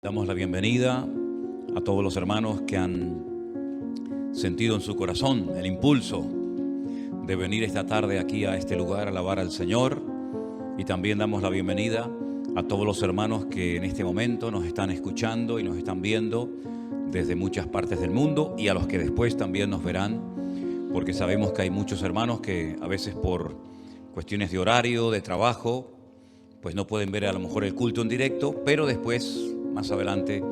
Damos la bienvenida a todos los hermanos que han sentido en su corazón el impulso de venir esta tarde aquí a este lugar a alabar al Señor. Y también damos la bienvenida a todos los hermanos que en este momento nos están escuchando y nos están viendo desde muchas partes del mundo, y a los que después también nos verán, porque sabemos que hay muchos hermanos que a veces por cuestiones de horario, de trabajo, pues no pueden ver a lo mejor el culto en directo, pero después, más adelante,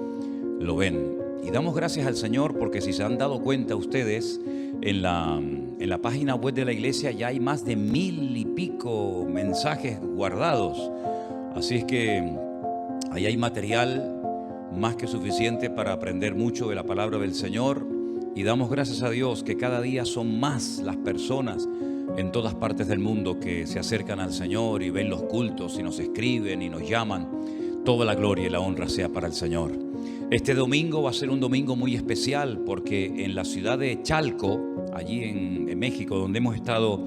lo ven. Y damos gracias al Señor porque, si se han dado cuenta ustedes, en la página web de la iglesia ya hay más de 1000 y pico mensajes guardados. Así es que ahí hay material más que suficiente para aprender mucho de la palabra del Señor. Y damos gracias a Dios que cada día son más las personas en todas partes del mundo que se acercan al Señor y ven los cultos y nos escriben y nos llaman. Toda la gloria y la honra sea para el Señor. Este domingo va a ser un domingo muy especial porque en la ciudad de Chalco, allí en México, donde hemos estado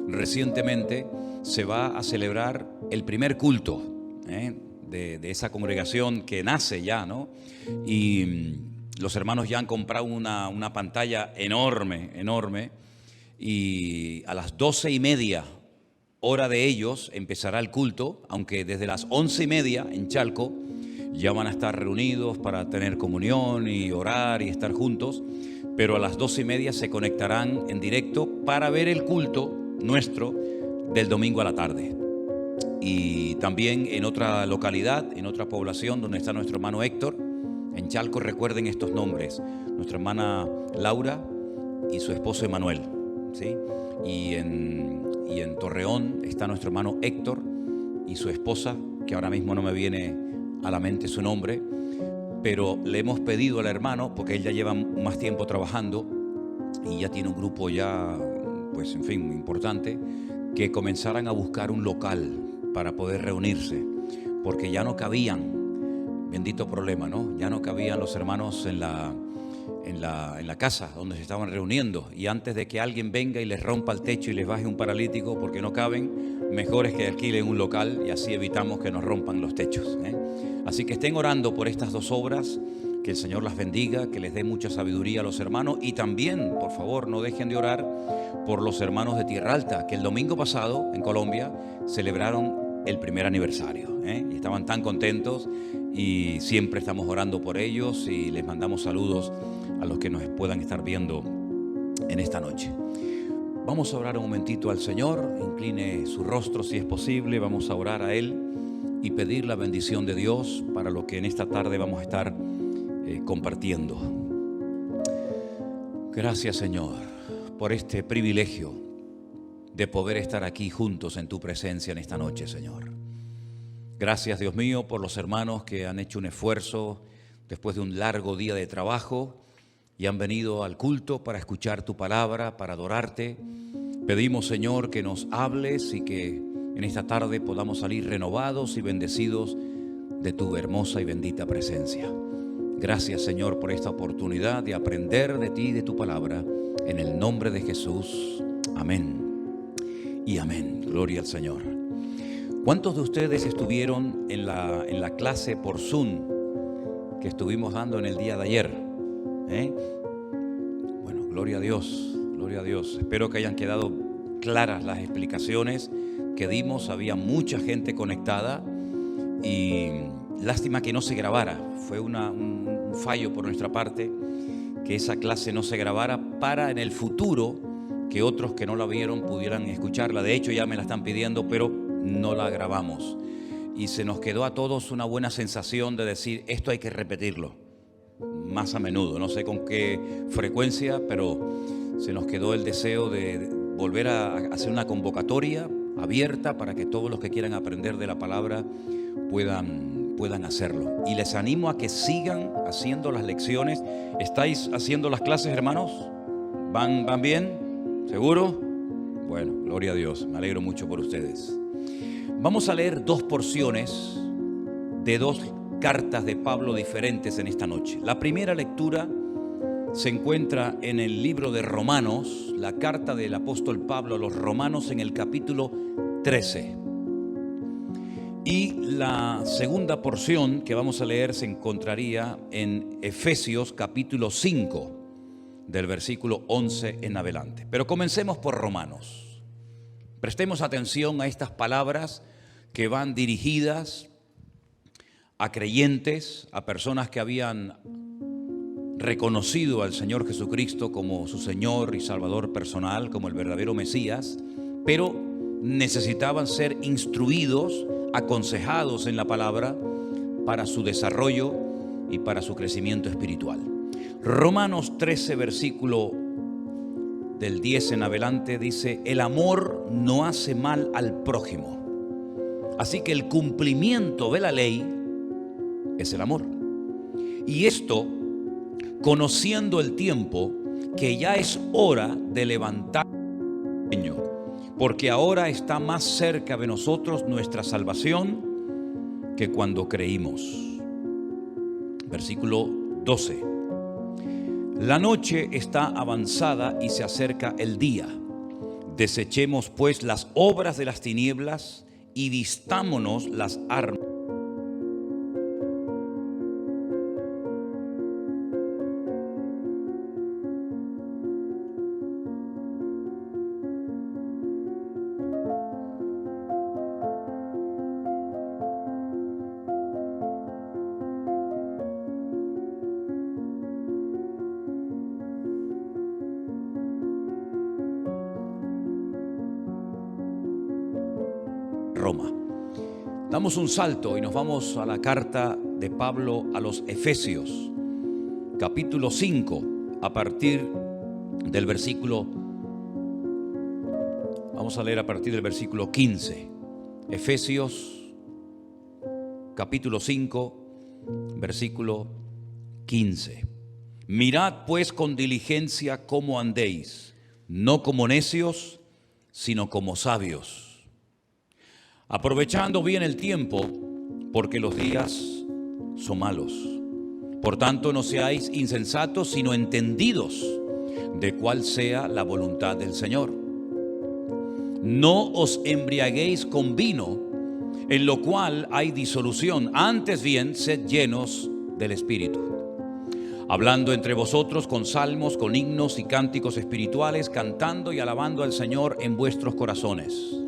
recientemente, se va a celebrar el primer culto de esa congregación que nace ya, ¿no? Y los hermanos ya han comprado una pantalla enorme, y a las 12:30 hora de ellos empezará el culto, aunque desde las 11:30 en Chalco ya van a estar reunidos para tener comunión y orar y estar juntos, pero a las 12:30 se conectarán en directo para ver el culto nuestro del domingo a la tarde. Y también en otra localidad, en otra población donde está nuestro hermano Héctor, en Chalco, recuerden estos nombres: nuestra hermana Laura y su esposo Emanuel, ¿sí? Y en Torreón está nuestro hermano Héctor y su esposa, que ahora mismo no me viene a la mente su nombre, pero le hemos pedido al hermano, porque él ya lleva más tiempo trabajando y ya tiene un grupo ya, pues en fin, importante, que comenzaran a buscar un local para poder reunirse, porque ya no cabían, bendito problema, ¿no? Ya no cabían los hermanos en la casa donde se estaban reuniendo, y antes de que alguien venga y les rompa el techo y les baje un paralítico porque no caben, mejor es que alquilen un local y así evitamos que nos rompan los techos, ¿eh? Así que estén orando por estas dos obras, que el Señor las bendiga, que les dé mucha sabiduría a los hermanos, y también, por favor, no dejen de orar por los hermanos de Tierra Alta, que el domingo pasado en Colombia celebraron el primer aniversario, y estaban tan contentos, y siempre estamos orando por ellos y les mandamos saludos a los que nos puedan estar viendo en esta noche. Vamos a orar un momentito al Señor. Incline su rostro si es posible. Vamos a orar a Él y pedir la bendición de Dios para lo que en esta tarde vamos a estar compartiendo. Gracias, Señor, por este privilegio de poder estar aquí juntos en tu presencia en esta noche, Señor. Gracias, Dios mío, por los hermanos que han hecho un esfuerzo después de un largo día de trabajo y han venido al culto para escuchar tu palabra, para adorarte. Pedimos, Señor, que nos hables y que en esta tarde podamos salir renovados y bendecidos de tu hermosa y bendita presencia. Gracias, Señor, por esta oportunidad de aprender de ti y de tu palabra. En el nombre de Jesús. Amén y amén. Gloria al Señor. ¿Cuántos de ustedes estuvieron en la clase por Zoom que estuvimos dando en el día de ayer? Bueno, gloria a Dios, gloria a Dios. Espero que hayan quedado claras las explicaciones que dimos. Había mucha gente conectada y lástima que no se grabara. Fue un fallo por nuestra parte que esa clase no se grabara, para en el futuro que otros que no la vieron pudieran escucharla. De hecho, ya me la están pidiendo, pero no la grabamos. Y se nos quedó a todos una buena sensación de decir, esto hay que repetirlo más a menudo. No sé con qué frecuencia, pero se nos quedó el deseo de volver a hacer una convocatoria abierta para que todos los que quieran aprender de la palabra puedan hacerlo. Y les animo a que sigan haciendo las lecciones. ¿Estáis haciendo las clases, hermanos? ¿Van bien? ¿Seguro? Bueno, gloria a Dios. Me alegro mucho por ustedes. Vamos a leer dos porciones de dos cartas de Pablo diferentes en esta noche. La primera lectura se encuentra en el libro de Romanos, la carta del apóstol Pablo a los Romanos, en el capítulo 13. Y la segunda porción que vamos a leer se encontraría en Efesios capítulo 5, del versículo 11 en adelante. Pero comencemos por Romanos. Prestemos atención a estas palabras que van dirigidas a creyentes, a personas que habían reconocido al Señor Jesucristo como su Señor y Salvador personal, como el verdadero Mesías, pero necesitaban ser instruidos, aconsejados en la palabra para su desarrollo y para su crecimiento espiritual. Romanos 13, versículo del 10 en adelante dice: el amor no hace mal al prójimo. Así que el cumplimiento de la ley es el amor. Y esto, conociendo el tiempo, que ya es hora de levantar el sueño, porque ahora está más cerca de nosotros nuestra salvación que cuando creímos. Versículo 12. La noche está avanzada y se acerca el día. Desechemos pues las obras de las tinieblas y vistámonos las armas. Roma. Damos un salto y nos vamos a la carta de Pablo a los Efesios, capítulo 5, a partir del versículo, vamos a leer a partir del versículo 15. Efesios, capítulo 5, versículo 15. Mirad pues con diligencia cómo andéis, no como necios, sino como sabios, aprovechando bien el tiempo, porque los días son malos. Por tanto, no seáis insensatos, sino entendidos de cuál sea la voluntad del Señor. No os embriaguéis con vino, en lo cual hay disolución, antes bien, sed llenos del Espíritu, hablando entre vosotros con salmos, con himnos y cánticos espirituales, cantando y alabando al Señor en vuestros corazones.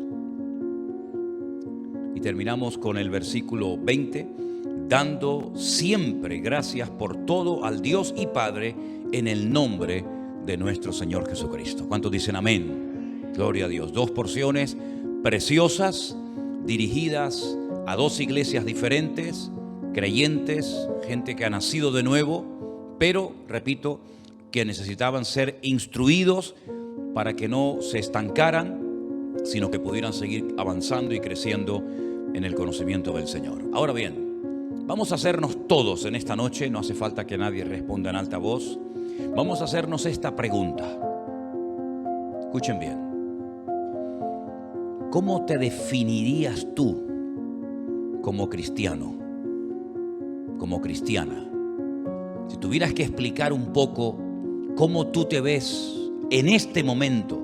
Y terminamos con el versículo 20, dando siempre gracias por todo al Dios y Padre en el nombre de nuestro Señor Jesucristo. ¿Cuántos dicen amén? Gloria a Dios. Dos porciones preciosas dirigidas a dos iglesias diferentes, creyentes, gente que ha nacido de nuevo, pero, repito, que necesitaban ser instruidos para que no se estancaran, sino que pudieran seguir avanzando y creciendo en el conocimiento del Señor. Ahora bien, vamos a hacernos todos en esta noche, no hace falta que nadie responda en alta voz, vamos a hacernos esta pregunta. Escuchen bien. ¿Cómo te definirías tú como cristiano, como cristiana? Si tuvieras que explicar un poco cómo tú te ves en este momento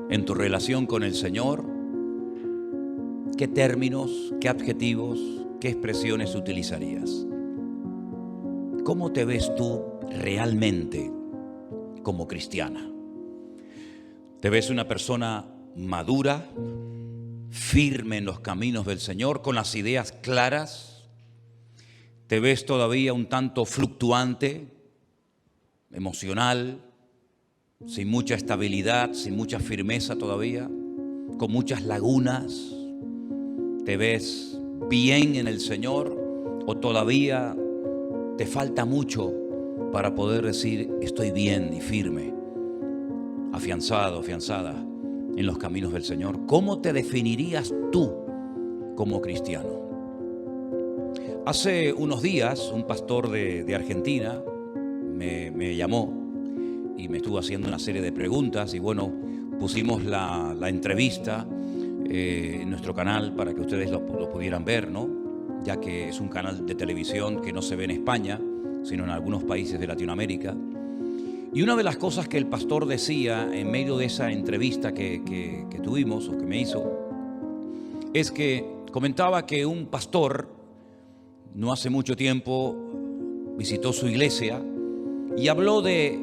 en tu relación con el Señor, ¿qué términos, qué adjetivos, qué expresiones utilizarías? ¿Cómo te ves tú realmente como cristiana? ¿Te ves una persona madura, firme en los caminos del Señor, con las ideas claras? ¿Te ves todavía un tanto fluctuante, emocional, sin mucha estabilidad, sin mucha firmeza todavía, con muchas lagunas? ¿Te ves bien en el Señor o todavía te falta mucho para poder decir estoy bien y firme, afianzado, afianzada en los caminos del Señor? ¿Cómo te definirías tú como cristiano? Hace unos días un pastor de Argentina me llamó y me estuvo haciendo una serie de preguntas y bueno, pusimos la entrevista en nuestro canal para que ustedes lo pudieran ver, ¿no? Ya que es un canal de televisión que no se ve en España, sino en algunos países de Latinoamérica. Y una de las cosas que el pastor decía en medio de esa entrevista que tuvimos o que me hizo, es que comentaba que un pastor no hace mucho tiempo visitó su iglesia y habló de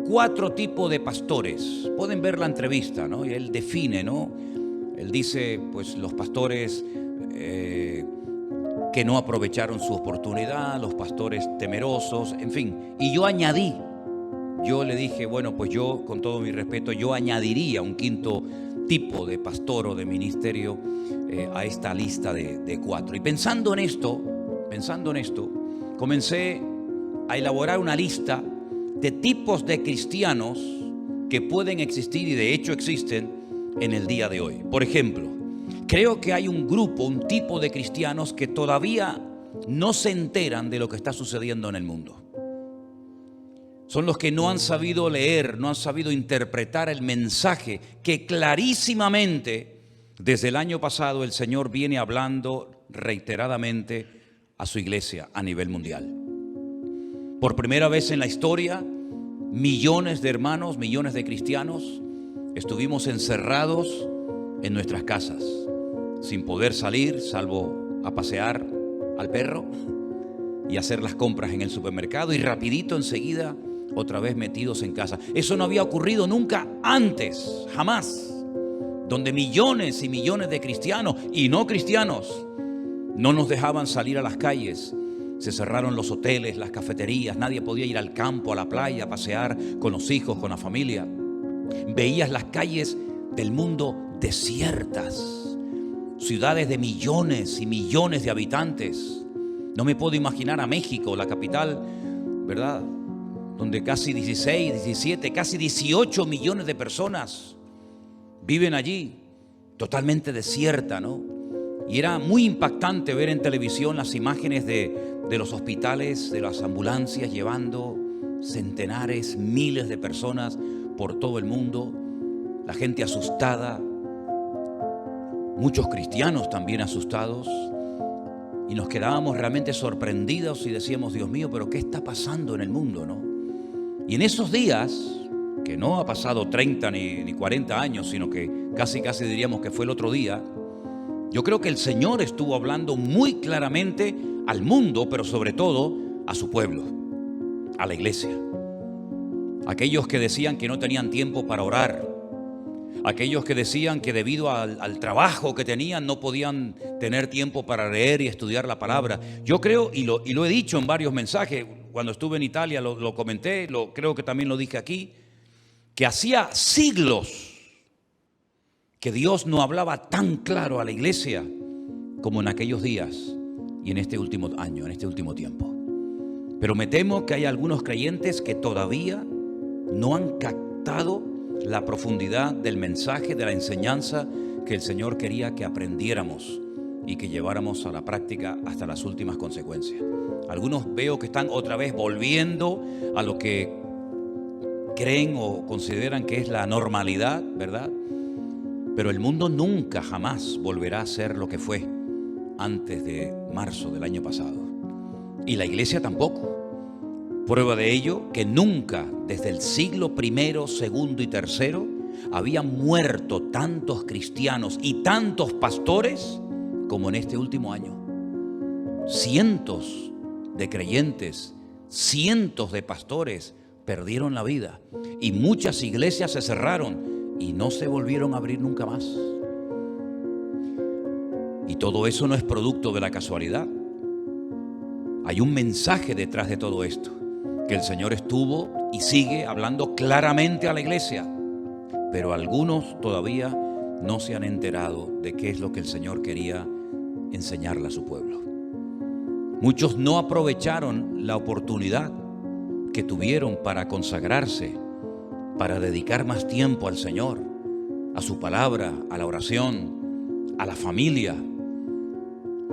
4 tipos de pastores. Pueden ver la entrevista, ¿no? Y él define, ¿no? Él dice, pues los pastores que no aprovecharon su oportunidad, los pastores temerosos, en fin. Y yo le dije, bueno, pues yo, con todo mi respeto, yo añadiría un 5.º tipo de pastor o de ministerio a esta lista de 4. Y pensando en esto, comencé a elaborar una lista de tipos de cristianos que pueden existir y de hecho existen en el día de hoy. Por ejemplo, creo que hay un grupo, un tipo de cristianos que todavía no se enteran de lo que está sucediendo en el mundo. Son los que no han sabido leer, no han sabido interpretar el mensaje que clarísimamente desde el año pasado el Señor viene hablando reiteradamente a su iglesia a nivel mundial. Por primera vez en la historia, millones de hermanos, millones de cristianos estuvimos encerrados en nuestras casas, sin poder salir, salvo a pasear al perro y hacer las compras en el supermercado, y rapidito enseguida otra vez metidos en casa. Eso no había ocurrido nunca antes, jamás, donde millones y millones de cristianos y no cristianos no nos dejaban salir a las calles. Se cerraron los hoteles, las cafeterías, nadie podía ir al campo, a la playa, a pasear con los hijos, con la familia. Veías las calles del mundo desiertas, ciudades de millones y millones de habitantes. No me puedo imaginar a México, la capital, ¿verdad?, donde casi 16, 17, casi 18 millones de personas viven allí, totalmente desierta, ¿no? Y era muy impactante ver en televisión las imágenes de los hospitales, de las ambulancias llevando centenares, miles de personas por todo el mundo, la gente asustada, muchos cristianos también asustados, y nos quedábamos realmente sorprendidos y decíamos, Dios mío, pero ¿qué está pasando en el mundo, no? Y en esos días, que no ha pasado 30 ni 40 años, sino que casi diríamos que fue el otro día, yo creo que el Señor estuvo hablando muy claramente al mundo, pero sobre todo a su pueblo, a la iglesia. Aquellos que decían que no tenían tiempo para orar, aquellos que decían que debido al trabajo que tenían no podían tener tiempo para leer y estudiar la palabra. Yo creo, y lo he dicho en varios mensajes, cuando estuve en Italia lo comenté, creo que también lo dije aquí, que hacía siglos que Dios no hablaba tan claro a la iglesia como en aquellos días y en este último año, en este último tiempo. Pero me temo que hay algunos creyentes que todavía no han captado la profundidad del mensaje, de la enseñanza que el Señor quería que aprendiéramos y que lleváramos a la práctica hasta las últimas consecuencias. Algunos veo que están otra vez volviendo a lo que creen o consideran que es la normalidad, ¿verdad? Pero el mundo nunca, jamás volverá a ser lo que fue antes de marzo del año pasado. Y la iglesia tampoco. Prueba de ello que nunca, desde el siglo I, II y III, habían muerto tantos cristianos y tantos pastores como en este último año. Cientos de creyentes, cientos de pastores perdieron la vida y muchas iglesias se cerraron y no se volvieron a abrir nunca más. Y todo eso no es producto de la casualidad. Hay un mensaje detrás de todo esto, que el Señor estuvo y sigue hablando claramente a la iglesia, pero algunos todavía no se han enterado de qué es lo que el Señor quería enseñarle a su pueblo. Muchos no aprovecharon la oportunidad que tuvieron para consagrarse, para dedicar más tiempo al Señor, a su palabra, a la oración, a la familia.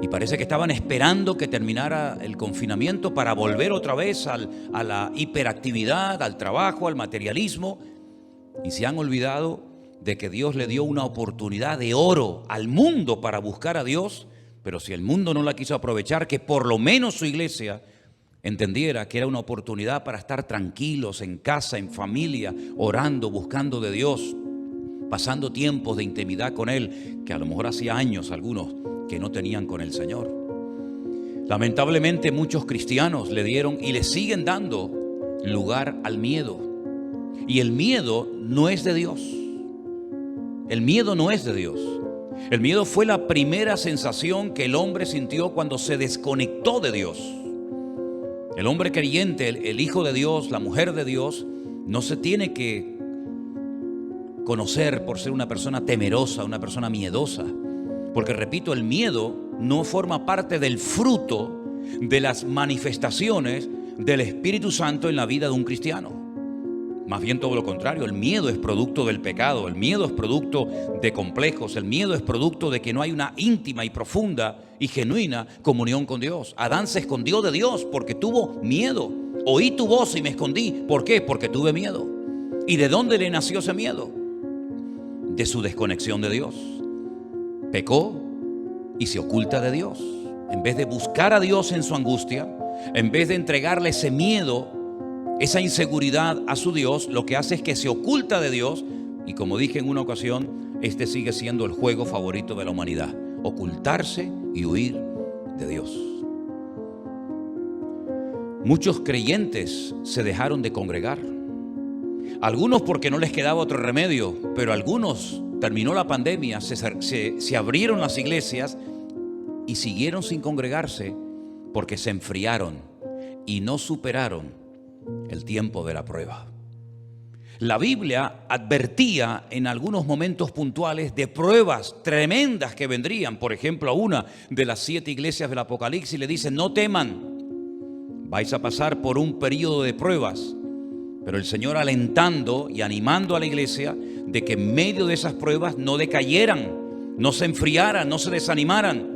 Y parece que estaban esperando que terminara el confinamiento para volver otra vez a la hiperactividad, al trabajo, al materialismo. Y se han olvidado de que Dios le dio una oportunidad de oro al mundo para buscar a Dios. Pero si el mundo no la quiso aprovechar, que por lo menos su iglesia entendiera que era una oportunidad para estar tranquilos en casa, en familia, orando, buscando de Dios, pasando tiempos de intimidad con Él, que a lo mejor hacía años algunos que no tenían con el Señor. Lamentablemente muchos cristianos le dieron y le siguen dando lugar al miedo. Y el miedo no es de Dios. El miedo no es de Dios. El miedo fue la primera sensación que el hombre sintió cuando se desconectó de Dios. El hombre creyente, el hijo de Dios, la mujer de Dios, no se tiene que conocer por ser una persona temerosa, una persona miedosa. Porque repito, el miedo no forma parte del fruto de las manifestaciones del Espíritu Santo en la vida de un cristiano. Más bien todo lo contrario, el miedo es producto del pecado, el miedo es producto de complejos, el miedo es producto de que no hay una íntima y profunda y genuina comunión con Dios. Adán se escondió de Dios porque tuvo miedo. Oí tu voz y me escondí. ¿Por qué? Porque tuve miedo. ¿Y de dónde le nació ese miedo? De su desconexión de Dios. Pecó y se oculta de Dios. En vez de buscar a Dios en su angustia, en vez de entregarle ese miedo, esa inseguridad a su Dios, lo que hace es que se oculta de Dios. Y como dije en una ocasión, este sigue siendo el juego favorito de la humanidad: ocultarse y huir de Dios. Muchos creyentes se dejaron de congregar. Algunos porque no les quedaba otro remedio, pero algunos, terminó la pandemia, se abrieron las iglesias y siguieron sin congregarse porque se enfriaron y no superaron el tiempo de la prueba. La Biblia advertía en algunos momentos puntuales de pruebas tremendas que vendrían. Por ejemplo, a una de las 7 iglesias del Apocalipsis le dice: no teman, vais a pasar por un periodo de pruebas. Pero el Señor alentando y animando a la iglesia de que en medio de esas pruebas no decayeran, no se enfriaran, no se desanimaran,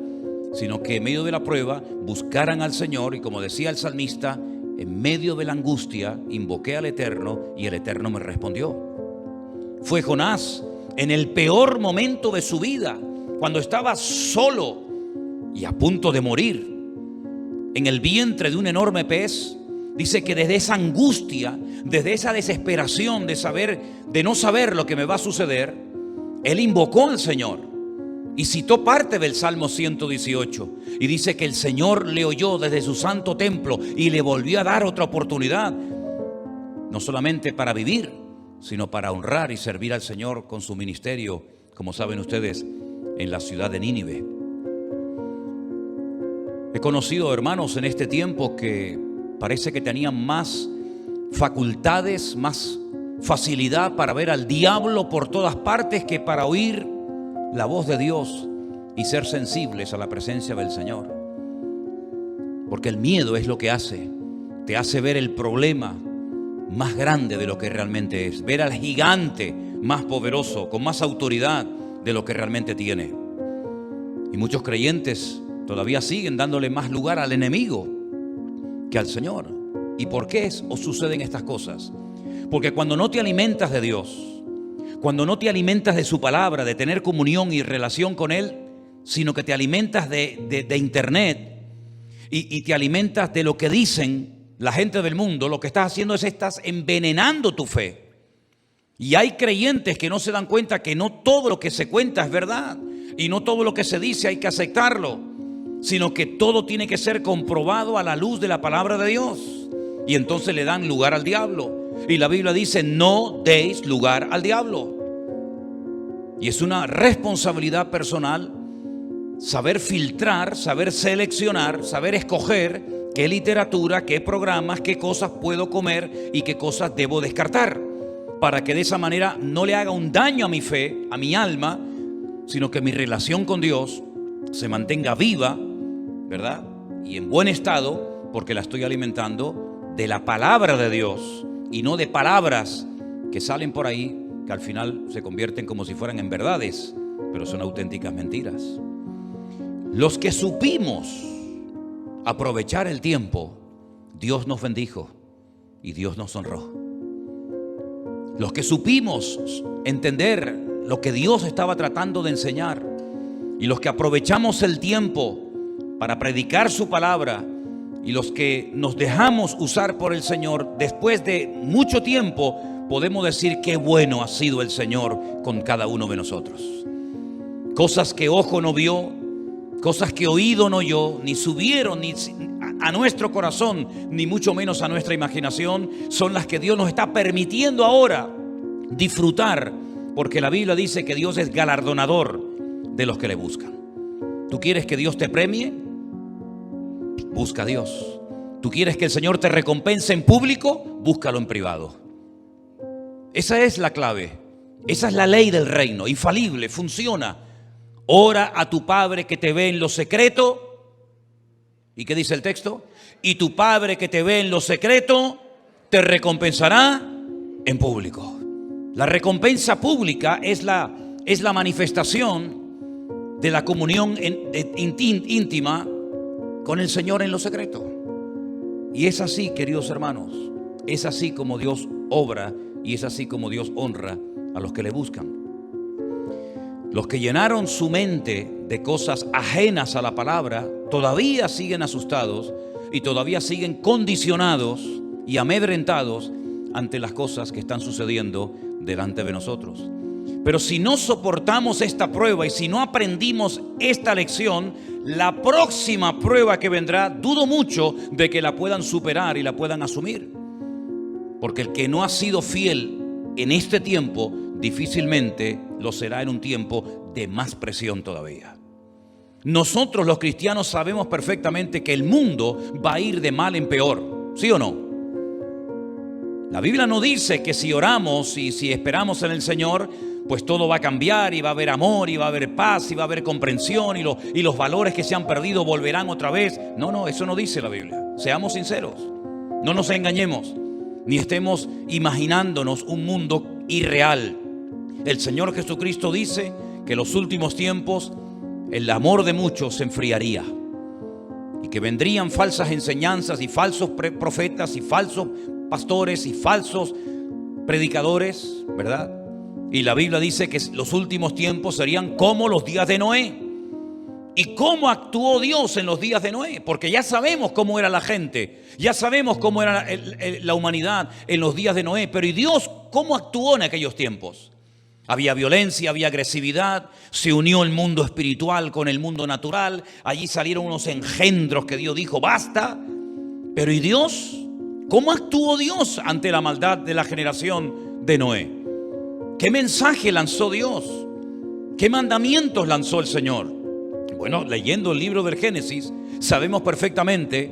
sino que en medio de la prueba buscaran al Señor. Y como decía el salmista, en medio de la angustia invoqué al Eterno y el Eterno me respondió. Fue Jonás en el peor momento de su vida, cuando estaba solo y a punto de morir en el vientre de un enorme pez. Dice que desde esa angustia, desde esa desesperación de no saber lo que me va a suceder, él invocó al Señor y citó parte del Salmo 118 y dice que el Señor le oyó desde su santo templo y le volvió a dar otra oportunidad, no solamente para vivir, sino para honrar y servir al Señor con su ministerio, como saben ustedes, en la ciudad de Nínive. He conocido hermanos en este tiempo que parece que tenían más facultades, más facilidad para ver al diablo por todas partes que para oír la voz de Dios y ser sensibles a la presencia del Señor. Porque el miedo es lo que te hace ver el problema más grande de lo que realmente es, ver al gigante más poderoso, con más autoridad de lo que realmente tiene. Y muchos creyentes todavía siguen dándole más lugar al enemigo que al Señor. ¿Y por qué suceden estas cosas? Porque cuando no te alimentas de Dios, cuando no te alimentas de su palabra, de tener comunión y relación con Él, sino que te alimentas de internet y te alimentas de lo que dicen la gente del mundo, lo que estás haciendo es estás envenenando tu fe. Y hay creyentes que no se dan cuenta que no todo lo que se cuenta es verdad y no todo lo que se dice hay que aceptarlo, sino que todo tiene que ser comprobado a la luz de la palabra de Dios. Y entonces le dan lugar al diablo. Y la Biblia dice: no deis lugar al diablo. Y es una responsabilidad personal saber filtrar, saber seleccionar, saber escoger qué literatura, qué programas, qué cosas puedo comer y qué cosas debo descartar, para que de esa manera no le haga un daño a mi fe, a mi alma, sino que mi relación con Dios se mantenga viva, ¿verdad? Y en buen estado, porque la estoy alimentando de la palabra de Dios y no de palabras que salen por ahí, que al final se convierten como si fueran en verdades, pero son auténticas mentiras. Los que supimos aprovechar el tiempo, Dios nos bendijo y Dios nos honró. Los que supimos entender lo que Dios estaba tratando de enseñar y los que aprovechamos el tiempo para predicar su palabra y los que nos dejamos usar por el Señor, después de mucho tiempo podemos decir qué bueno ha sido el Señor con cada uno de nosotros. Cosas que ojo no vio, cosas que oído no oyó, ni subieron ni a nuestro corazón, ni mucho menos a nuestra imaginación, son las que Dios nos está permitiendo ahora disfrutar, porque la Biblia dice que Dios es galardonador de los que le buscan. ¿Tú quieres que Dios te premie? Busca a Dios. ¿Tú quieres que el Señor te recompense en público? Búscalo en privado. Esa es la clave. Esa es la ley del reino, infalible, funciona. Ora a tu Padre que te ve en lo secreto. ¿Y qué dice el texto? Y tu Padre que te ve en lo secreto te recompensará en público. La recompensa pública es la manifestación de la comunión íntima con el Señor en lo secreto. Y es así, queridos hermanos, es así como Dios obra y es así como Dios honra a los que le buscan. Los que llenaron su mente de cosas ajenas a la palabra todavía siguen asustados y todavía siguen condicionados y amedrentados ante las cosas que están sucediendo delante de nosotros. Pero si no soportamos esta prueba y si no aprendimos esta lección, la próxima prueba que vendrá, dudo mucho de que la puedan superar y la puedan asumir. Porque el que no ha sido fiel en este tiempo, difícilmente lo será en un tiempo de más presión todavía. Nosotros los cristianos sabemos perfectamente que el mundo va a ir de mal en peor, ¿sí o no? La Biblia no dice que si oramos y si esperamos en el Señor, pues todo va a cambiar y va a haber amor y va a haber paz y va a haber comprensión y los valores que se han perdido volverán otra vez. No, eso no dice la Biblia. Seamos sinceros, no nos engañemos, ni estemos imaginándonos un mundo irreal. El Señor Jesucristo dice que en los últimos tiempos el amor de muchos se enfriaría y que vendrían falsas enseñanzas y falsos profetas y falsos pastores y falsos predicadores, ¿verdad? Y la Biblia dice que los últimos tiempos serían como los días de Noé. ¿Y cómo actuó Dios en los días de Noé? Porque ya sabemos cómo era la gente, ya sabemos cómo era la humanidad en los días de Noé. Pero ¿y Dios cómo actuó en aquellos tiempos? Había violencia, había agresividad, se unió el mundo espiritual con el mundo natural. Allí salieron unos engendros que Dios dijo, basta. Pero ¿y Dios? ¿Cómo actuó Dios ante la maldad de la generación de Noé? ¿Qué mensaje lanzó Dios? ¿Qué mandamientos lanzó el Señor? Bueno, leyendo el libro del Génesis, sabemos perfectamente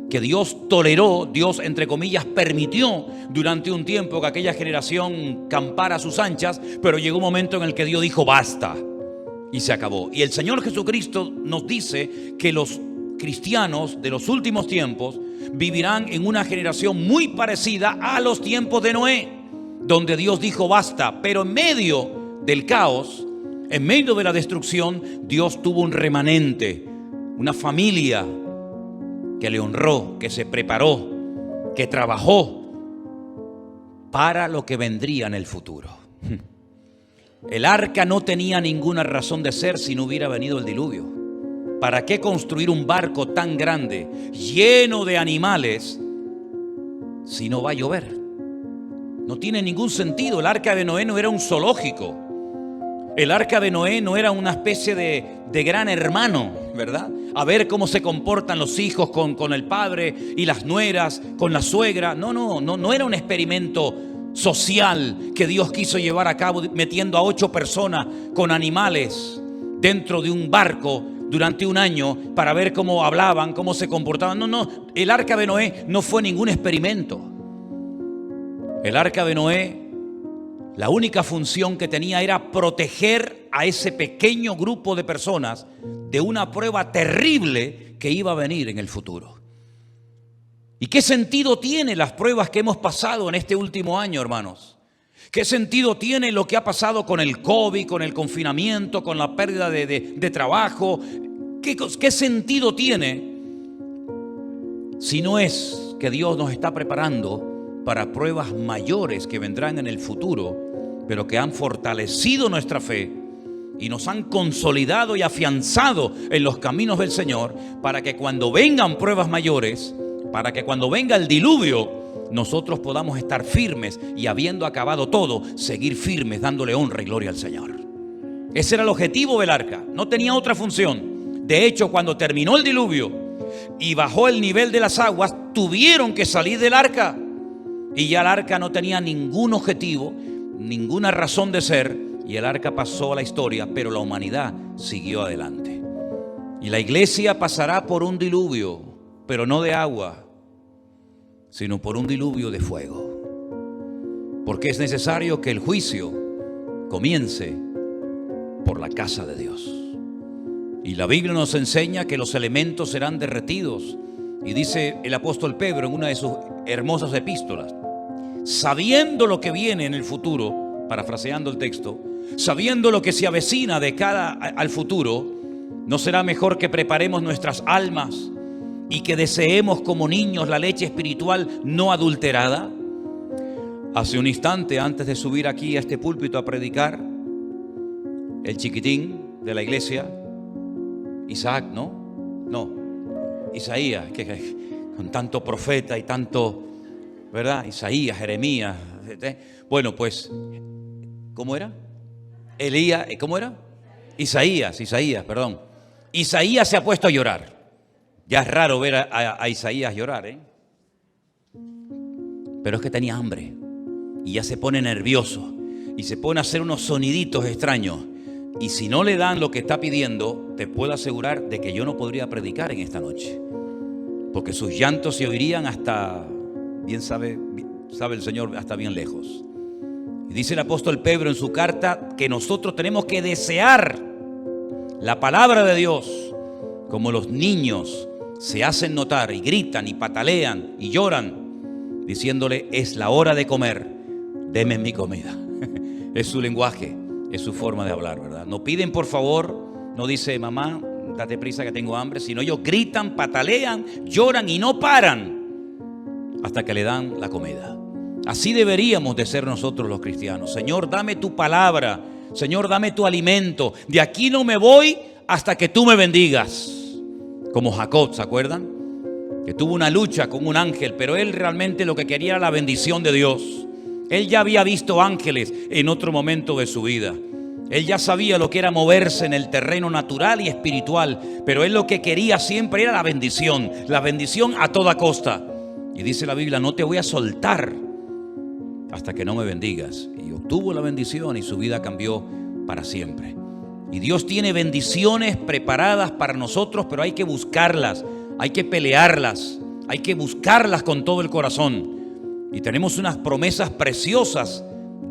que Dios toleró, Dios entre comillas permitió durante un tiempo que aquella generación campara a sus anchas, pero llegó un momento en el que Dios dijo basta y se acabó. Y el Señor Jesucristo nos dice que los cristianos de los últimos tiempos vivirán en una generación muy parecida a los tiempos de Noé, donde Dios dijo basta, pero en medio del caos, en medio de la destrucción, Dios tuvo un remanente, una familia que le honró, que se preparó, que trabajó para lo que vendría en el futuro. El arca no tenía ninguna razón de ser si no hubiera venido el diluvio. ¿Para qué construir un barco tan grande, lleno de animales, si no va a llover? No tiene ningún sentido. El arca de Noé no era un zoológico. El arca de Noé no era una especie de gran hermano, ¿verdad? A ver cómo se comportan los hijos con el padre y las nueras, con la suegra. No era un experimento social que Dios quiso llevar a cabo metiendo a 8 personas con animales dentro de un barco durante un año para ver cómo hablaban, cómo se comportaban. No, el arca de Noé no fue ningún experimento. El arca de Noé, la única función que tenía era proteger a ese pequeño grupo de personas de una prueba terrible que iba a venir en el futuro. ¿Y qué sentido tiene las pruebas que hemos pasado en este último año, hermanos? ¿Qué sentido tiene lo que ha pasado con el COVID, con el confinamiento, con la pérdida de trabajo? ¿Qué sentido tiene si no es que Dios nos está preparando para pruebas mayores que vendrán en el futuro, pero que han fortalecido nuestra fe y nos han consolidado y afianzado en los caminos del Señor, para que cuando vengan pruebas mayores, para que cuando venga el diluvio, nosotros podamos estar firmes y, habiendo acabado todo, seguir firmes dándole honra y gloria al Señor? Ese era el objetivo del arca, no tenía otra función. De hecho, cuando terminó el diluvio y bajó el nivel de las aguas, tuvieron que salir del arca. Y ya el arca no tenía ningún objetivo, ninguna razón de ser, y el arca pasó a la historia, pero la humanidad siguió adelante. Y la iglesia pasará por un diluvio, pero no de agua, sino por un diluvio de fuego. Porque es necesario que el juicio comience por la casa de Dios. Y la Biblia nos enseña que los elementos serán derretidos. Y dice el apóstol Pedro en una de sus hermosas epístolas: sabiendo lo que viene en el futuro, parafraseando el texto, sabiendo lo que se avecina de cara al futuro, ¿no será mejor que preparemos nuestras almas y que deseemos como niños la leche espiritual no adulterada? Hace un instante, antes de subir aquí a este púlpito a predicar, el chiquitín de la iglesia, Isaac, Isaías, que con tanto profeta y tanto, ¿verdad? Isaías, Jeremías. Bueno, pues, ¿cómo era? Elías, ¿cómo era? Isaías, perdón. Isaías se ha puesto a llorar. Ya es raro ver a Isaías llorar, ¿eh? Pero es que tenía hambre y ya se pone nervioso y se pone a hacer unos soniditos extraños. Y si no le dan lo que está pidiendo, te puedo asegurar de que yo no podría predicar en esta noche, porque sus llantos se oirían hasta, bien sabe el Señor, hasta bien lejos. Y dice el apóstol Pedro en su carta que nosotros tenemos que desear la palabra de Dios como los niños se hacen notar y gritan y patalean y lloran, diciéndole: es la hora de comer, deme mi comida. Es su lenguaje, es su forma de hablar, ¿verdad? No piden por favor, no dice: mamá, date prisa que tengo hambre, sino ellos gritan, patalean, lloran y no paran hasta que le dan la comida. Así deberíamos de ser nosotros los cristianos. Señor, dame tu palabra. Señor, dame tu alimento. De aquí no me voy hasta que tú me bendigas. Como Jacob, ¿se acuerdan? Que tuvo una lucha con un ángel, pero él realmente lo que quería era la bendición de Dios. Él ya había visto ángeles en otro momento de su vida. Él ya sabía lo que era moverse en el terreno natural y espiritual, pero él lo que quería siempre era la bendición a toda costa. Y dice la Biblia: no te voy a soltar hasta que no me bendigas. Y obtuvo la bendición y su vida cambió para siempre. Y Dios tiene bendiciones preparadas para nosotros, pero hay que buscarlas, hay que pelearlas, hay que buscarlas con todo el corazón. Y tenemos unas promesas preciosas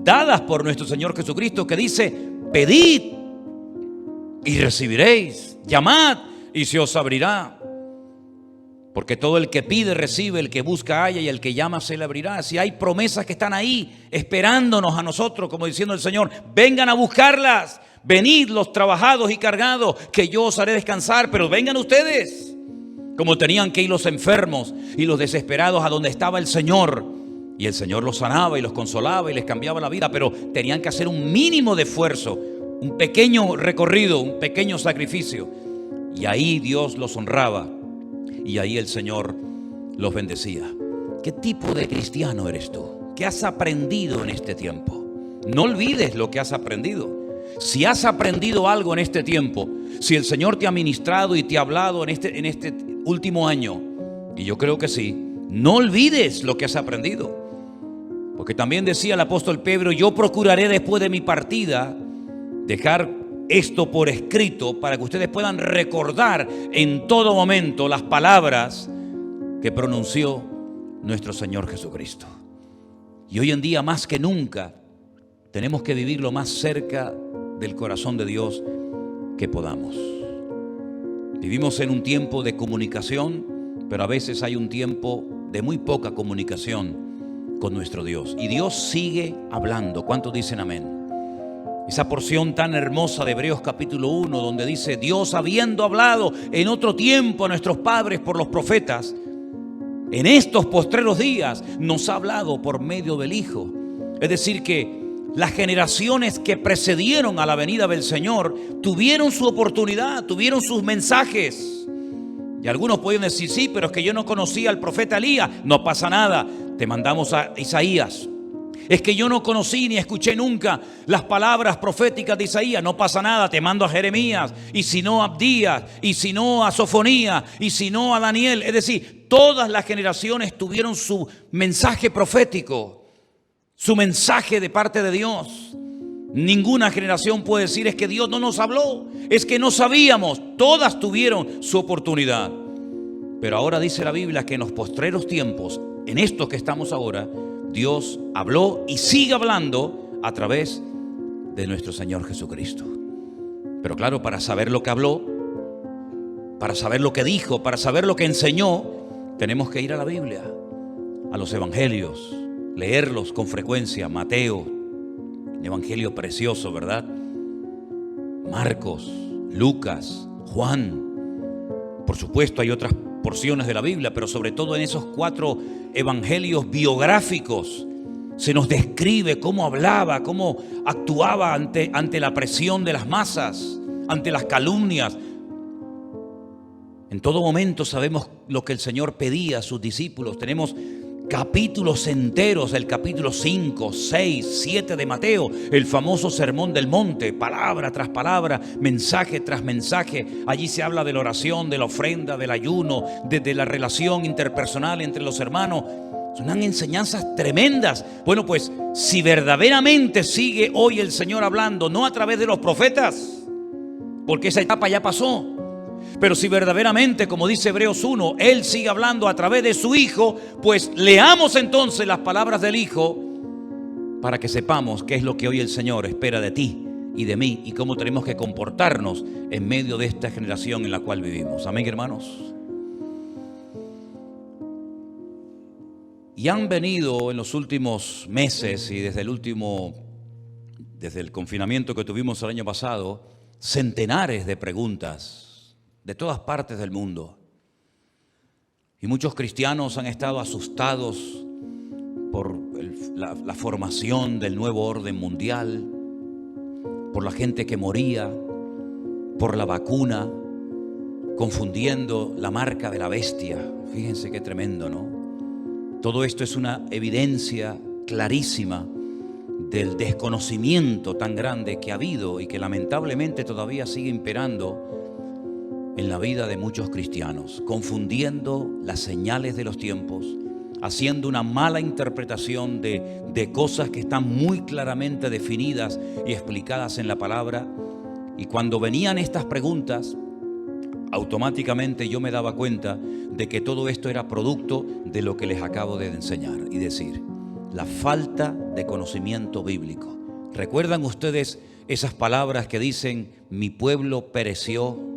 dadas por nuestro Señor Jesucristo que dice: pedid y recibiréis, llamad y se os abrirá. Porque todo el que pide recibe, el que busca halla y el que llama se le abrirá. Si hay promesas que están ahí esperándonos a nosotros, como diciendo el Señor: vengan a buscarlas, venid los trabajados y cargados, que yo os haré descansar. Pero vengan ustedes, como tenían que ir los enfermos y los desesperados a donde estaba el Señor. Y el Señor los sanaba y los consolaba y les cambiaba la vida, pero tenían que hacer un mínimo de esfuerzo, un pequeño recorrido, un pequeño sacrificio. Y ahí Dios los honraba y ahí el Señor los bendecía. ¿Qué tipo de cristiano eres tú? ¿Qué has aprendido en este tiempo? No olvides lo que has aprendido. Si has aprendido algo en este tiempo, si el Señor te ha ministrado y te ha hablado en este último año, y yo creo que sí, no olvides lo que has aprendido. Porque también decía el apóstol Pedro: yo procuraré después de mi partida dejar esto por escrito para que ustedes puedan recordar en todo momento las palabras que pronunció nuestro Señor Jesucristo. Y hoy en día más que nunca tenemos que vivir lo más cerca del corazón de Dios que podamos. Vivimos en un tiempo de comunicación, pero a veces hay un tiempo de muy poca comunicación con nuestro Dios. Y Dios sigue hablando. ¿Cuántos dicen amén? Esa porción tan hermosa de Hebreos capítulo 1, donde dice: Dios, habiendo hablado en otro tiempo a nuestros padres por los profetas, en estos postreros días nos ha hablado por medio del Hijo. Es decir, que las generaciones que precedieron a la venida del Señor tuvieron su oportunidad, tuvieron sus mensajes. Y algunos pueden decir: sí, pero es que yo no conocía al profeta Elías. No pasa nada, te mandamos a Isaías. Es que yo no conocí ni escuché nunca las palabras proféticas de Isaías. No pasa nada, te mando a Jeremías, y si no a Abdías, y si no a Sofonías, y si no a Daniel. Es decir, todas las generaciones tuvieron su mensaje profético, su mensaje de parte de Dios. Ninguna generación puede decir es que Dios no nos habló, es que no sabíamos. Todas tuvieron su oportunidad. Pero ahora dice la Biblia que en los postreros tiempos, en estos que estamos ahora, Dios habló y sigue hablando a través de nuestro Señor Jesucristo. Pero claro, para saber lo que habló, para saber lo que dijo, para saber lo que enseñó, tenemos que ir a la Biblia, a los evangelios, leerlos con frecuencia. Mateo, un evangelio precioso, ¿verdad? Marcos, Lucas, Juan. Por supuesto hay otras porciones de la Biblia, pero sobre todo en esos 4 evangelios biográficos se nos describe cómo hablaba, cómo actuaba ante la presión de las masas, ante las calumnias. En todo momento sabemos lo que el Señor pedía a sus discípulos. Tenemos capítulos enteros, el capítulo 5, 6, 7 de Mateo, el famoso Sermón del Monte, palabra tras palabra, mensaje tras mensaje. Allí se habla de la oración, de la ofrenda, del ayuno, de la relación interpersonal entre los hermanos. Son enseñanzas tremendas. Bueno, pues si verdaderamente sigue hoy el Señor hablando, no a través de los profetas, porque esa etapa ya pasó, pero si verdaderamente, como dice Hebreos 1, Él sigue hablando a través de su Hijo, pues leamos entonces las palabras del Hijo para que sepamos qué es lo que hoy el Señor espera de ti y de mí y cómo tenemos que comportarnos en medio de esta generación en la cual vivimos. Amén, hermanos. Y han venido en los últimos meses y desde el confinamiento que tuvimos el año pasado, centenares de preguntas de todas partes del mundo. Y muchos cristianos han estado asustados por la formación del nuevo orden mundial, por la gente que moría, por la vacuna, confundiendo la marca de la bestia. Fíjense qué tremendo, ¿no? Todo esto es una evidencia clarísima del desconocimiento tan grande que ha habido y que lamentablemente todavía sigue imperando en la vida de muchos cristianos, confundiendo las señales de los tiempos, haciendo una mala interpretación de cosas que están muy claramente definidas y explicadas en la palabra. Y cuando venían estas preguntas, automáticamente yo me daba cuenta de que todo esto era producto de lo que les acabo de enseñar y decir, la falta de conocimiento bíblico. ¿Recuerdan ustedes esas palabras que dicen, mi pueblo pereció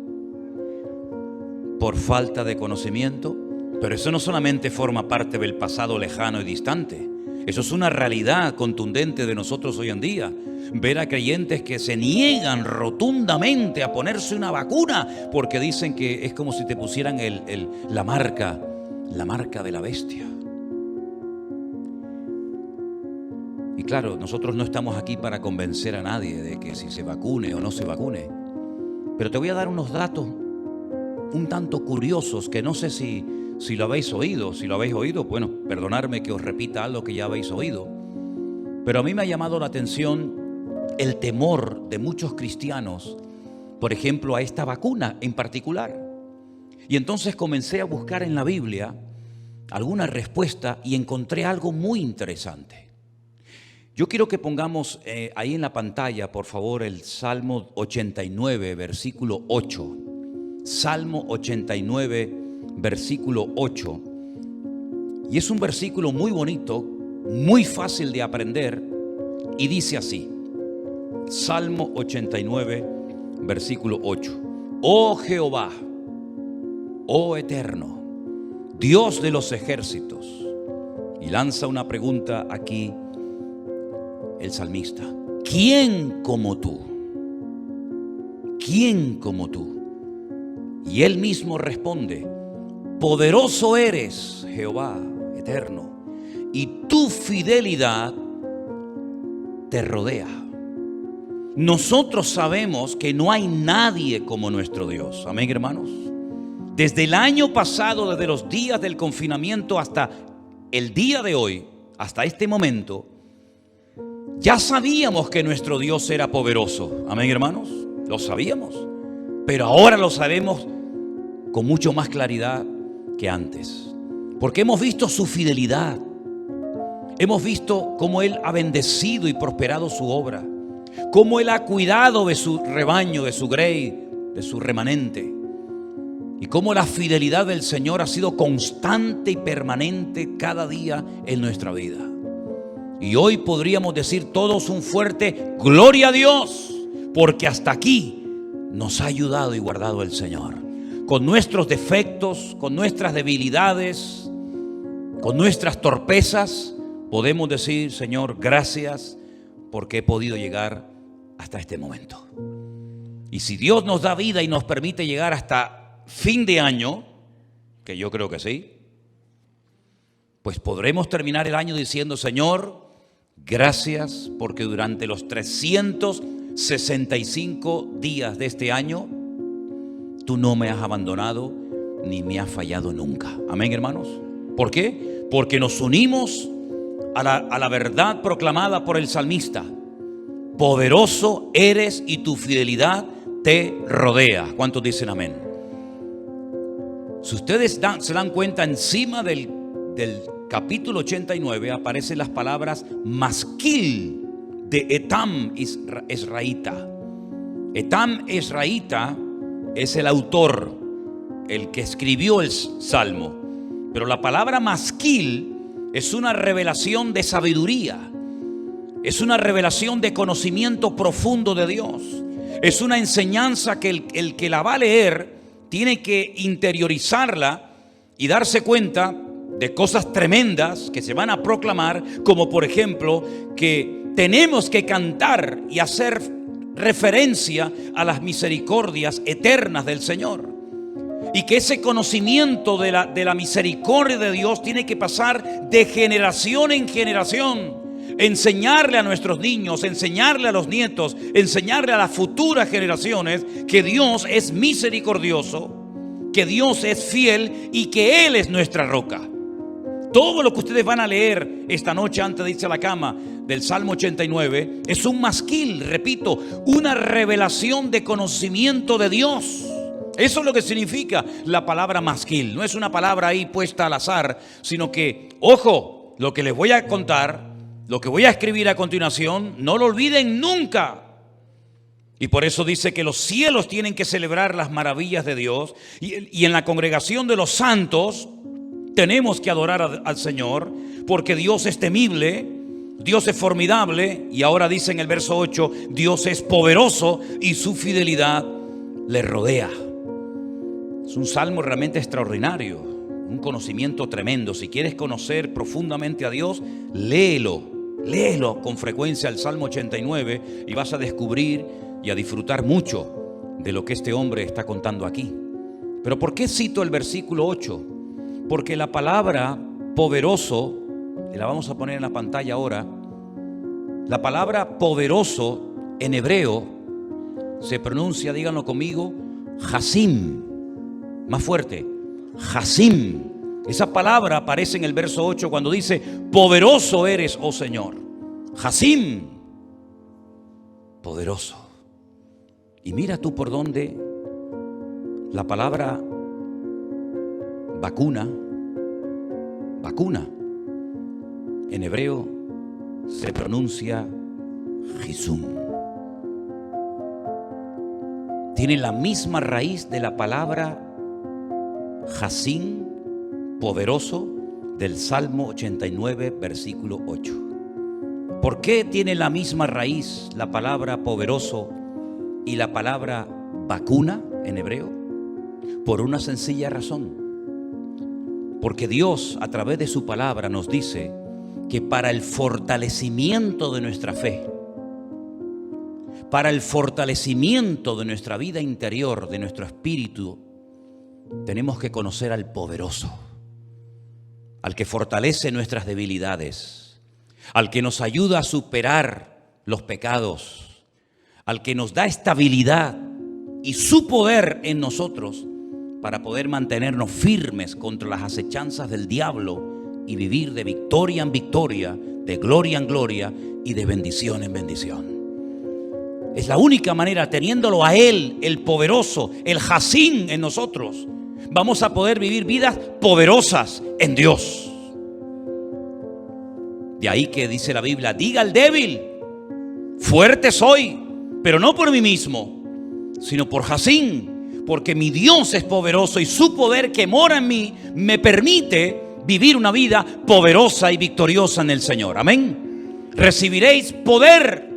por falta de conocimiento? Pero eso no solamente forma parte del pasado lejano y distante. Eso es una realidad contundente de nosotros hoy en día. Ver a creyentes que se niegan rotundamente a ponerse una vacuna porque dicen que es como si te pusieran la marca de la bestia. Y claro, nosotros no estamos aquí para convencer a nadie de que si se vacune o no se vacune. Pero te voy a dar unos datos un tanto curiosos que no sé si lo habéis oído. Si lo habéis oído, bueno, perdonadme que os repita algo que ya habéis oído. Pero a mí me ha llamado la atención el temor de muchos cristianos, por ejemplo, a esta vacuna en particular. Y entonces comencé a buscar en la Biblia alguna respuesta y encontré algo muy interesante. Yo quiero que pongamos ahí en la pantalla, por favor, el Salmo 89, versículo 8. Salmo 89, versículo 8. Y es un versículo muy bonito, muy fácil de aprender, y dice así. Salmo 89, versículo 8. Oh Jehová, oh eterno, Dios de los ejércitos. Y lanza una pregunta aquí el salmista. ¿Quién como tú? ¿Quién como tú? Y él mismo responde, poderoso eres, Jehová eterno, y tu fidelidad te rodea. Nosotros sabemos que no hay nadie como nuestro Dios. Amén, hermanos. Desde el año pasado, desde los días del confinamiento hasta el día de hoy, hasta este momento, Ya sabíamos que nuestro Dios era poderoso. Amén, hermanos. Lo sabíamos. Pero ahora lo sabemos con mucho más claridad que antes. Porque hemos visto su fidelidad. Hemos visto cómo Él ha bendecido y prosperado su obra. Cómo Él ha cuidado de su rebaño, de su grey, de su remanente. Y cómo la fidelidad del Señor ha sido constante y permanente cada día en nuestra vida. Y hoy podríamos decir todos un fuerte gloria a Dios, porque hasta aquí nos ha ayudado y guardado el Señor. Con nuestros defectos, con nuestras debilidades, con nuestras torpezas, podemos decir, Señor, gracias porque he podido llegar hasta este momento. Y si Dios nos da vida y nos permite llegar hasta fin de año, que yo creo que sí, pues podremos terminar el año diciendo, Señor, gracias porque durante los 365 días de este año tú no me has abandonado ni me has fallado nunca. Amén, hermanos. ¿Por qué? Porque nos unimos a la verdad proclamada por el salmista. Poderoso eres y tu fidelidad te rodea. ¿Cuántos dicen amén? Si ustedes se dan cuenta, encima del capítulo 89 aparecen las palabras masquil de Etam Esraíta. Etam Esraíta es el autor, el que escribió el salmo. Pero la palabra masquil es una revelación de sabiduría. Es una revelación de conocimiento profundo de Dios. Es una enseñanza que el que la va a leer tiene que interiorizarla y darse cuenta de cosas tremendas que se van a proclamar, como por ejemplo que tenemos que cantar y hacer referencia a las misericordias eternas del Señor. Y que ese conocimiento de la misericordia de Dios tiene que pasar de generación en generación. Enseñarle a nuestros niños, enseñarle a los nietos, enseñarle a las futuras generaciones que Dios es misericordioso, que Dios es fiel y que Él es nuestra roca. Todo lo que ustedes van a leer esta noche antes de irse a la cama del Salmo 89 es un masquil, repito, una revelación de conocimiento de Dios. Eso es lo que significa la palabra masquil. No es una palabra ahí puesta al azar, sino que, ojo, lo que les voy a contar, lo que voy a escribir a continuación, no lo olviden nunca. Y por eso dice que los cielos tienen que celebrar las maravillas de Dios. Y en la congregación de los santos tenemos que adorar al Señor, porque Dios es temible, Dios es formidable. Y ahora dice en el verso 8, Dios es poderoso y su fidelidad le rodea. Es un salmo realmente extraordinario, un conocimiento tremendo. Si quieres conocer profundamente a Dios, léelo con frecuencia el Salmo 89 y vas a descubrir y a disfrutar mucho de lo que este hombre está contando aquí. Pero ¿por qué cito el versículo 8? Porque la palabra poderoso, y la vamos a poner en la pantalla ahora, la palabra poderoso en hebreo se pronuncia, díganlo conmigo, Hasim. Más fuerte, Hasim. Esa palabra aparece en el verso 8 cuando dice, poderoso eres, oh Señor. Hasim, poderoso. Y mira tú por dónde la palabra vacuna, en hebreo se pronuncia Jisum. Tiene la misma raíz de la palabra Hasim, poderoso, del Salmo 89, versículo 8. ¿Por qué tiene la misma raíz la palabra poderoso y la palabra vacuna en hebreo? Por una sencilla razón. Porque Dios, a través de su palabra, nos dice que para el fortalecimiento de nuestra fe, para el fortalecimiento de nuestra vida interior, de nuestro espíritu, tenemos que conocer al poderoso, al que fortalece nuestras debilidades, al que nos ayuda a superar los pecados, al que nos da estabilidad y su poder en nosotros para poder mantenernos firmes contra las acechanzas del diablo y vivir de victoria en victoria de gloria en gloria y de bendición en bendición. Es la única manera, teniéndolo a Él, el poderoso, el Jacín en nosotros, vamos a poder vivir vidas poderosas en Dios. De ahí que dice la Biblia: diga al débil, fuerte soy, pero no por mí mismo, sino por Jacín, porque mi Dios es poderoso y su poder que mora en mí me permite vivir una vida poderosa y victoriosa en el Señor. Amén. Recibiréis poder.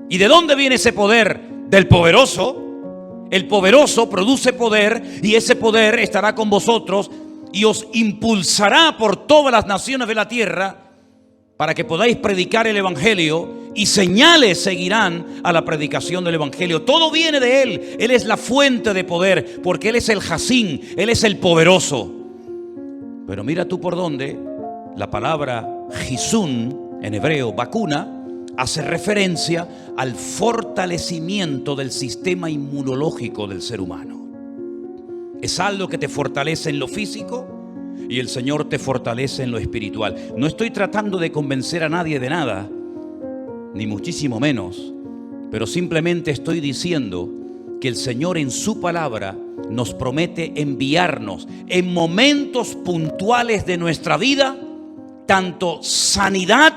¿Y de dónde viene ese poder? Del poderoso. El poderoso produce poder, y ese poder estará con vosotros y os impulsará por todas las naciones de la tierra, para que podáis predicar el evangelio, y señales seguirán a la predicación del evangelio. Todo viene de Él. Él es la fuente de poder, porque Él es el Jacín, Él es el poderoso. Pero mira tú por dónde la palabra Jisún, en hebreo vacuna, hace referencia al fortalecimiento del sistema inmunológico del ser humano. Es algo que te fortalece en lo físico, y el Señor te fortalece en lo espiritual. No estoy tratando de convencer a nadie de nada, ni muchísimo menos, pero simplemente estoy diciendo que el Señor en su palabra nos promete enviarnos en momentos puntuales de nuestra vida tanto sanidad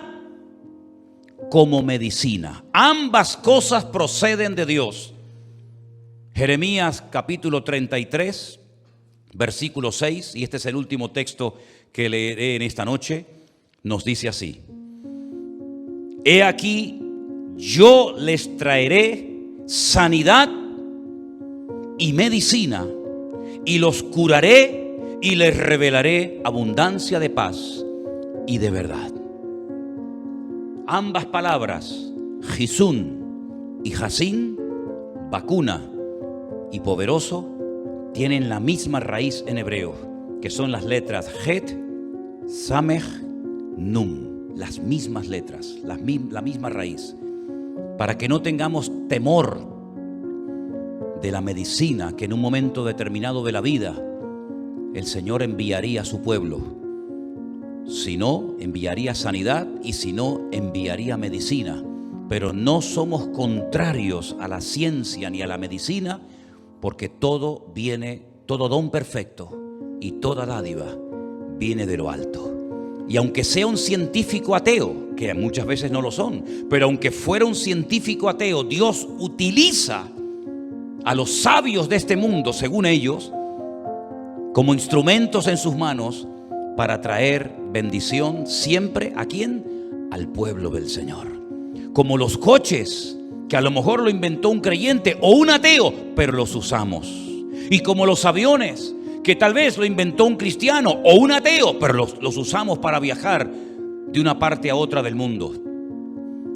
como medicina. Ambas cosas proceden de Dios. Jeremías capítulo 33, versículo 6, y este es el último texto que leeré en esta noche, nos dice así: he aquí, yo les traeré sanidad y medicina, y los curaré y les revelaré abundancia de paz y de verdad. Ambas palabras, Jisún y Jacín, vacuna y poderoso, tienen la misma raíz en hebreo, que son las letras Het, Samech, Nun. Las mismas letras, la misma raíz. Para que no tengamos temor de la medicina que en un momento determinado de la vida el Señor enviaría a su pueblo. Si no, enviaría sanidad, y si no, enviaría medicina. Pero no somos contrarios a la ciencia ni a la medicina, porque todo don perfecto y toda dádiva viene de lo alto. Y aunque sea un científico ateo, que muchas veces no lo son, pero aunque fuera un científico ateo, Dios utiliza a los sabios de este mundo, según ellos, como instrumentos en sus manos para traer bendición siempre ¿a quién? Al pueblo del Señor. Como los coches, que a lo mejor lo inventó un creyente o un ateo, pero los usamos. Y como los aviones, que tal vez lo inventó un cristiano o un ateo, pero los usamos para viajar de una parte a otra del mundo.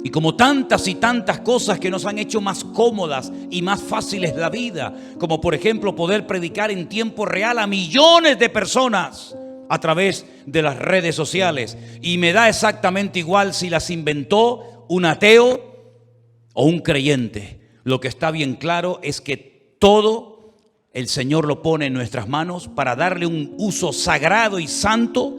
Y como tantas y tantas cosas que nos han hecho más cómodas y más fáciles la vida, como por ejemplo poder predicar en tiempo real a millones de personas a través de las redes sociales. Y me da exactamente igual si las inventó un ateo o un creyente. Lo que está bien claro es que todo el Señor lo pone en nuestras manos para darle un uso sagrado y santo,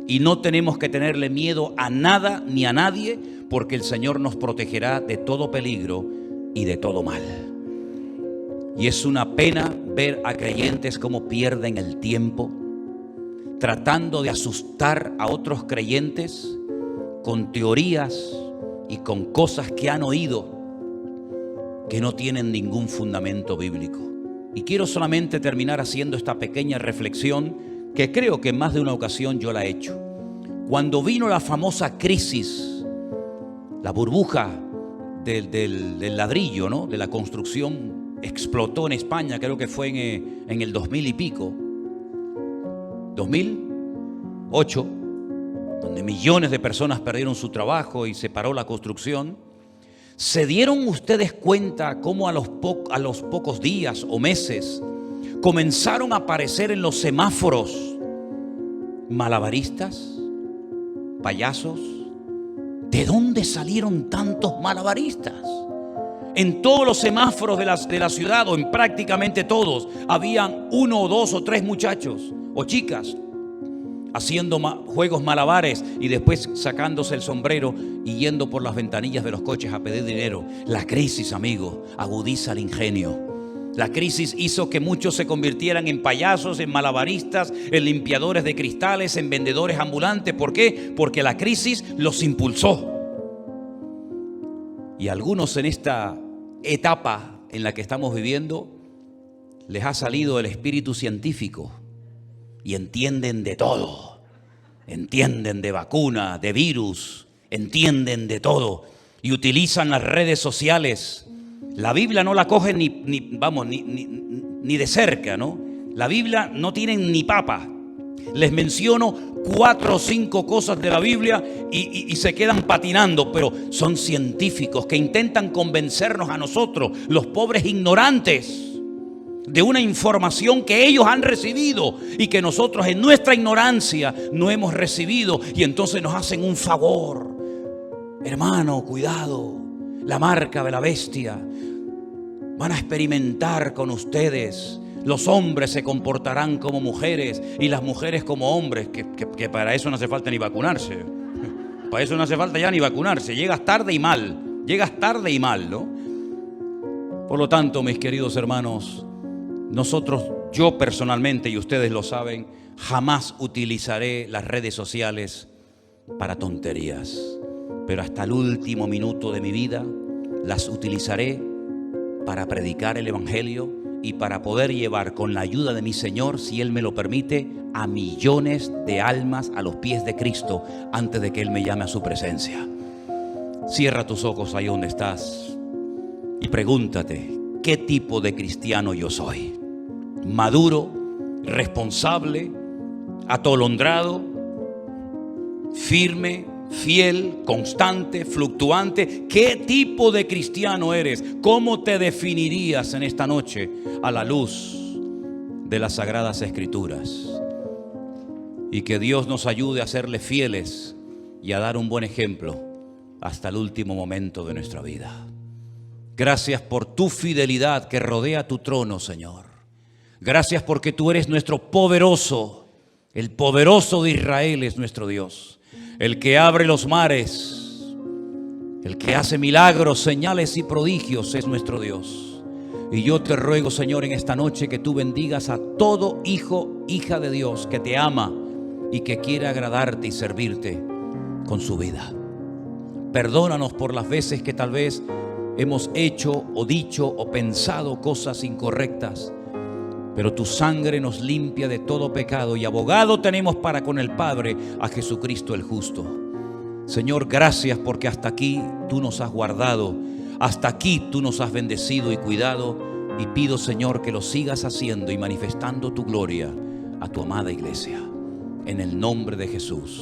y no tenemos que tenerle miedo a nada ni a nadie, porque el Señor nos protegerá de todo peligro y de todo mal. Y es una pena ver a creyentes cómo pierden el tiempo tratando de asustar a otros creyentes con teorías y con cosas que han oído que no tienen ningún fundamento bíblico. Y quiero solamente terminar haciendo esta pequeña reflexión que creo que en más de una ocasión yo la he hecho. Cuando vino la famosa crisis, la burbuja del ladrillo, ¿no?, de la construcción, explotó en España, creo que fue en el 2000 y pico, 2008, donde millones de personas perdieron su trabajo y se paró la construcción. ¿Se dieron ustedes cuenta cómo a los pocos días o meses comenzaron a aparecer en los semáforos malabaristas, payasos? ¿De dónde salieron tantos malabaristas? En todos los semáforos de la ciudad, o en prácticamente todos, habían 1 o 2 o 3 muchachos o chicas haciendo juegos malabares y después sacándose el sombrero y yendo por las ventanillas de los coches a pedir dinero. La crisis, amigo, agudiza el ingenio. La crisis hizo que muchos se convirtieran en payasos, en malabaristas, en limpiadores de cristales, en vendedores ambulantes. ¿Por qué? Porque la crisis los impulsó. Y a algunos en esta etapa en la que estamos viviendo les ha salido el espíritu científico y entienden de todo. Entienden de vacuna, de virus, entienden de todo y utilizan las redes sociales. La Biblia no la cogen ni de cerca, ¿no? La Biblia no tienen ni papa. Les menciono 4 o 5 cosas de la Biblia y se quedan patinando, pero son científicos que intentan convencernos a nosotros, los pobres ignorantes, de una información que ellos han recibido y que nosotros en nuestra ignorancia no hemos recibido, y entonces nos hacen un favor. Hermano, cuidado, la marca de la bestia. Van a experimentar con ustedes. Los hombres se comportarán como mujeres y las mujeres como hombres, que para eso no hace falta ni vacunarse. Para eso no hace falta ya ni vacunarse. Llegas tarde y mal, ¿no? Por lo tanto, mis queridos hermanos, nosotros, yo personalmente, y ustedes lo saben, jamás utilizaré las redes sociales para tonterías. Pero hasta el último minuto de mi vida las utilizaré para predicar el Evangelio y para poder llevar, con la ayuda de mi Señor, si Él me lo permite, a millones de almas a los pies de Cristo antes de que Él me llame a su presencia. Cierra tus ojos ahí donde estás y pregúntate, ¿qué tipo de cristiano yo soy? ¿Maduro, responsable, atolondrado, firme, fiel, constante, fluctuante? ¿Qué tipo de cristiano eres? ¿Cómo te definirías en esta noche a la luz de las Sagradas Escrituras? Y que Dios nos ayude a serle fieles y a dar un buen ejemplo hasta el último momento de nuestra vida. Gracias por tu fidelidad que rodea tu trono, Señor. Gracias porque tú eres nuestro poderoso, el poderoso de Israel es nuestro Dios. El que abre los mares, el que hace milagros, señales y prodigios es nuestro Dios. Y yo te ruego, Señor, en esta noche que tú bendigas a todo hijo, hija de Dios que te ama y que quiere agradarte y servirte con su vida. Perdónanos por las veces que tal vez hemos hecho o dicho o pensado cosas incorrectas, pero tu sangre nos limpia de todo pecado y abogado tenemos para con el Padre a Jesucristo el justo. Señor, gracias porque hasta aquí tú nos has guardado, hasta aquí tú nos has bendecido y cuidado, y pido, Señor, que lo sigas haciendo y manifestando tu gloria a tu amada iglesia. En el nombre de Jesús.